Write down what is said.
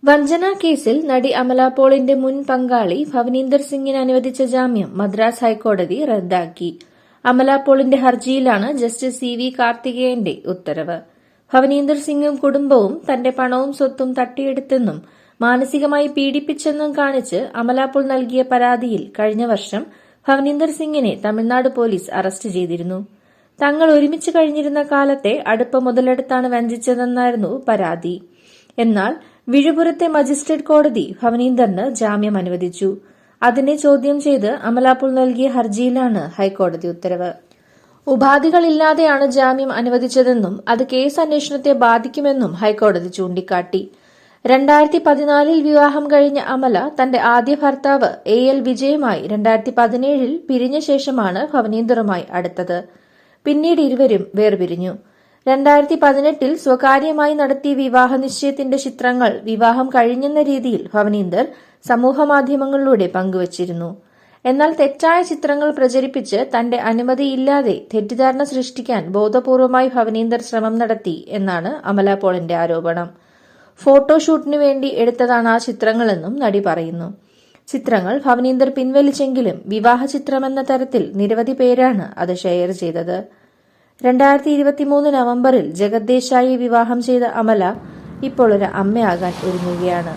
വഞ്ചന കേസിൽ നടി അമല പോളിന്റെ മുൻ പങ്കാളി ഭവനീന്ദർ സിംഗിന് അനുവദിച്ച ജാമ്യം മദ്രാസ് ഹൈക്കോടതി റദ്ദാക്കി. അമല പോളിന്റെ ഹർജിയിലാണ് ജസ്റ്റിസ് CV കാർത്തികേയന്റെ ഉത്തരവ്. ഭവനീന്ദർ സിംഗും കുടുംബവും തന്റെ പണവും സ്വത്തും തട്ടിയെടുത്തെന്നും മാനസികമായി പീഡിപ്പിച്ചെന്നും കാണിച്ച് അമല പോൾ നൽകിയ പരാതിയിൽ കഴിഞ്ഞ വർഷം ഭവനീന്ദർ സിംഗിനെ തമിഴ്നാട് പോലീസ് അറസ്റ്റ് ചെയ്തിരുന്നു. തങ്ങൾ ഒരുമിച്ച് കഴിഞ്ഞിരുന്ന കാലത്തെ അടുപ്പം മുതലെടുത്താണ് വഞ്ചിച്ചതെന്നായിരുന്നു പരാതി. എന്നാൽ വിഴുപുരത്തെ മജിസ്ട്രേറ്റ് കോടതി ഭവനീന്ദറിന് ജാമ്യം അനുവദിച്ചു. അതിനെ ചോദ്യം ചെയ്ത് അമല പോൾ നൽകിയ ഹർജിയിലാണ് ഹൈക്കോടതി ഉത്തരവ്. ഉപാധികളില്ലാതെയാണ് ജാമ്യം അനുവദിച്ചതെന്നും അത് കേസ് അന്വേഷണത്തെ ബാധിക്കുമെന്നും ഹൈക്കോടതി ചൂണ്ടിക്കാട്ടി. 2014 വിവാഹം കഴിഞ്ഞ അമല തന്റെ ആദ്യ ഭർത്താവ് AL വിജയുമായി 2017 പിരിഞ്ഞ ശേഷമാണ് ഭവനീന്ദറുമായി അടുത്തത്. പിന്നീട് ഇരുവരും വേർപിരിഞ്ഞു. 2018 സ്വകാര്യമായി നടത്തിയ വിവാഹ നിശ്ചയത്തിന്റെ ചിത്രങ്ങൾ വിവാഹം കഴിഞ്ഞെന്ന രീതിയിൽ ഭവനീന്ദർ സമൂഹമാധ്യമങ്ങളിലൂടെ പങ്കുവച്ചിരുന്നു. എന്നാൽ തെറ്റായ ചിത്രങ്ങൾ പ്രചരിപ്പിച്ച് തന്റെ അനുമതിയില്ലാതെ തെറ്റിദ്ധാരണ സൃഷ്ടിക്കാൻ ബോധപൂർവമായി ഭവനീന്ദർ ശ്രമം നടത്തി എന്നാണ് അമല പോളിന്റെ ആരോപണം. ഫോട്ടോഷൂട്ടിനു വേണ്ടി എടുത്തതാണ് ആ ചിത്രങ്ങളെന്നും നടി പറയുന്നു. ചിത്രങ്ങൾ ഭവനീന്ദർ പിൻവലിച്ചെങ്കിലും വിവാഹ ചിത്രമെന്ന തരത്തിൽ നിരവധി പേരാണ് അത് ഷെയർ ചെയ്തത്. 2023 നവംബറിൽ ജഗത് ദേശായിയെ വിവാഹം ചെയ്ത അമല ഇപ്പോൾ ഒരു അമ്മയാകാൻ ഒരുങ്ങുകയാണ്.